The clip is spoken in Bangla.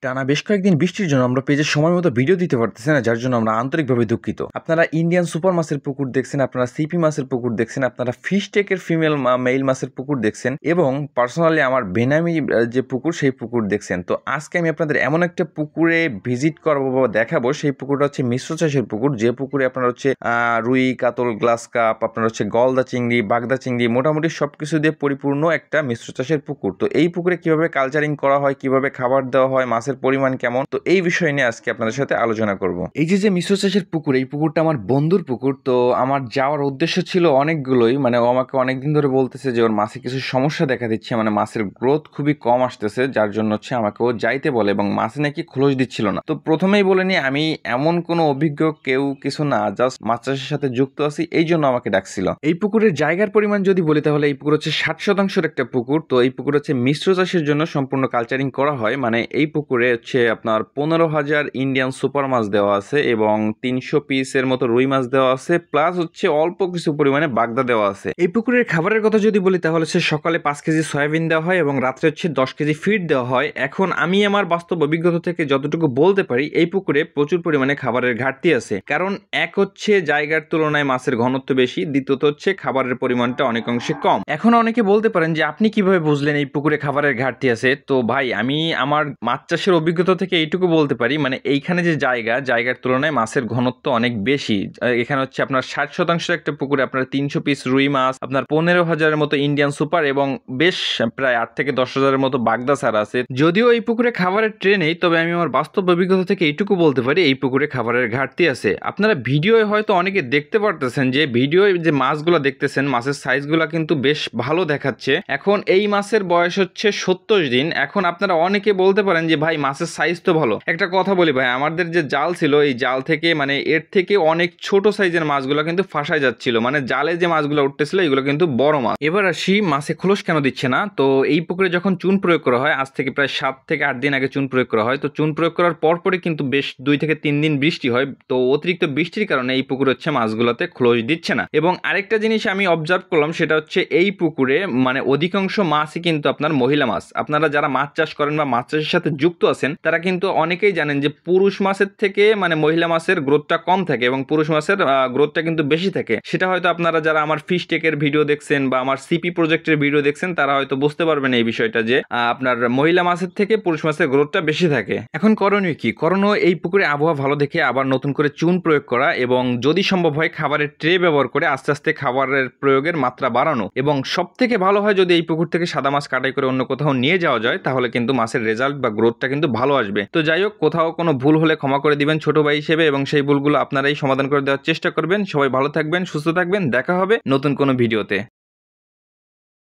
টানা বেশ কয়েকদিন বৃষ্টির জন্য আমরা পেজে সময় মতো ভিডিও দিতে পারতেছি না, যার জন্য আমরা আন্তরিকভাবে দুঃখিত। আপনারা ইন্ডিয়ান সুপার মাছের পুকুর দেখছেন, আপনারা সিপি মাছের পুকুর দেখছেন, আপনারা ফিশ টেকের ফিমেল মেইল মাছের পুকুর দেখছেন এবং পার্সোনালি আমার বেনামি যে পুকুর সেই পুকুর দেখছেন। তো আজকে আমি আপনাদের এমন একটা পুকুরে ভিজিট করবো বা দেখাবো, সেই পুকুরটা হচ্ছে মিশ্র চাষের পুকুর, যে পুকুরে আপনার হচ্ছে রুই, কাতল, গ্লাস কাপ, আপনার হচ্ছে গলদা চিংড়ি, বাগদা চিংড়ি, মোটামুটি সবকিছু দিয়ে পরিপূর্ণ একটা মিশ্র চাষের পুকুর। তো এই পুকুরে কিভাবে কালচারিং করা হয়, কিভাবে খাবার দেওয়া হয়, মাছের পরিমাণ কেমন, তো এই বিষয় নিয়ে আজকে আপনাদের সাথে আলোচনা করব। এই যে মিশ্র চাষের পুকুর, এই পুকুরটা আমার বন্ধুর পুকুর। তো আমার যাওয়ার উদ্দেশ্য ছিল অনেকগুলোই, মানে ও আমাকে অনেকদিন ধরে বলতেছে যে ওর মাছে কিছু সমস্যা দেখা দিচ্ছে, মানে মাছের গ্রোথ খুবই কম আসতেছে, যার জন্য হচ্ছে আমাকে ও যাইতে বলে এবং মাছে নাকি খোলস দিচ্ছিল না। তো প্রথমেই বলে নি আমি এমন কোনো অভিজ্ঞ কেউ কিছু না, জাস্ট মাছ চাষের সাথে যুক্ত আছি, এই জন্য আমাকে ডাকছিল। এই পুকুরের জায়গার পরিমাণ যদি বলি তাহলে এই পুকুর হচ্ছে 60% একটা পুকুর। তো এই পুকুর হচ্ছে মিশ্র চাষের জন্য সম্পূর্ণ কালচারিং করা হয়, মানে এই পুকুরে হচ্ছে আপনার 15,000 ইন্ডিয়ান সুপার মাছ দেওয়া আছে এবং 300 পিসের মতো রুই মাছ দেওয়া আছে, প্লাস হচ্ছে অল্প কিছু পরিমাণে বাগদা দেওয়া আছে। এই পুকুরের খাবারের কথা যদি বলি তাহলে হচ্ছে সকালে 5 কেজি সয়াবিন দেওয়া হয় এবং রাত্রে হচ্ছে 10 কেজি ফিড দেওয়া হয়। এখন আমি আমার বাস্তব অভিজ্ঞতা থেকে যতটুকু বলতে পারি, এই পুকুরে প্রচুর পরিমাণে খাবারের ঘাটতি আছে। কারণ এক হচ্ছে জায়গার তুলনায় মাছের ঘনত্ব বেশি, দ্বিতীয়ত হচ্ছে খাবারের পরিমাণটা অনেক অংশে কম। এখন অনেকে বলতে পারেন যে আপনি কিভাবে বুঝলেন এই পুকুরে খাবারের ঘাটতি আছে। তো ভাই, আমি আমার মাছ চাষের অভিজ্ঞতা থেকে এইটুকু বলতে পারি, মানে এইখানে যে জায়গার তুলনায় মাছের ঘনত্ব অনেক বেশি। এখানে হচ্ছে আপনার 60% একটা পুকুরে আপনার 300 পিস রুই মাছ, আপনার 15,000-এর মতো ইন্ডিয়ান সুপার এবং বেশ প্রায় 8 থেকে 10,000-এর মতো বাগদা ছাড়া আছে। যদিও এই পুকুরে খাবারের ট্রে নেই, তবে আমি আমার বাস্তব অভিজ্ঞতা থেকে এইটুকু বলতে পারি এই পুকুরে খাবারের ঘাটতি আছে। আপনারা ভিডিওয়ে হয়তো অনেকে দেখতে পারতেছেন যে ভিডিওয়ে যে মাছগুলো দেখতেছেন, মাছের সাইজগুলো কিন্তু বেশ ভালো দেখাচ্ছে। এখন এই মাছের বয়স হচ্ছে 70 দিন। এখন আপনারা অনেকে বলতে পারেন যে ভাই মাছের সাইজ তো ভালো। একটা কথা বলি ভাই, আমাদের যে জাল ছিল, এই জাল থেকে মানে এর থেকে অনেক ছোট সাইজের মাছগুলো কিন্তু ফাঁসায় যাচ্ছিল, মানে জালে যে মাছগুলো উঠতেছিল এগুলো কিন্তু বড় মাছ। এবার আসি মাছে খোলস কেন দিচ্ছে না। তো এই পুকুরে যখন চুন প্রয়োগ করা হয়, আজ থেকে প্রায় 7 থেকে 8 দিন আগে চুন প্রয়োগ করা হয়। তো চুন প্রয়োগ করার পরপরই কিন্তু বেশ 2 থেকে 3 দিন বৃষ্টি হয়। তো অতিরিক্ত বৃষ্টির কারণে এই পুকুর হচ্ছে মাছগুলোতে খোলস দিচ্ছে না। এবং আরেকটা জিনিস আমি অবজার্ভ করলাম, সেটা হচ্ছে এই পুকুরে মানে অধিকাংশ মাছই কিন্তু আপনার মহিলা মাছ। আপনারা যারা মাছ চাষ করেন বা মাছ চাষের সাথে যুক্ত আছেন তারা কিন্তু অনেকেই জানেন যে পুরুষ মাছের থেকে মানে মহিলা মাছের গ্রোথটা কম থাকে এবং পুরুষ মাছের গ্রোথটা কিন্তু বেশি থাকে। সেটা হয়তো আপনারা যারা আমার ফিশ টেকের ভিডিও দেখছেন বা আমার সিপি প্রজেক্টের ভিডিও দেখছেন তারা হয়তো বুঝতে পারবেন এই বিষয়টা, যে আপনার মহিলা মাছের থেকে পুরুষ মাছের গ্রোথটা বেশি থাকে। এখন করণীয় কি? করণীয় এই পুকুরে আবহাওয়া ভালো দেখে আবার নতুন করে চুন প্রয়োগ করা এবং যদি সম্ভব হয় খাবারের ট্রে ব্যবহার করে আস্তে আস্তে খাবারের প্রয়োগের মাত্রা বাড়ানো। এবং সব থেকে ভালো হয় যদি এই পুকুর থেকে সাদা মাছ কাটাই করে অন্য কোথাও নিয়ে যাওয়া যায়, তাহলে কিন্তু মাছের রেজাল্ট বা গ্রোথটা কিন্তু ভালো আসবে। তো যাই হোক, কোথাও কোনো ভুল হলে ক্ষমা করে দিবেন ছোট ভাই হিসেবে, এবং সেই ভুলগুলো আপনারাই সমাধান করে দেওয়ার চেষ্টা করবেন। সবাই ভালো থাকবেন, সুস্থ থাকবেন, দেখা হবে নতুন কোনো ভিডিওতে।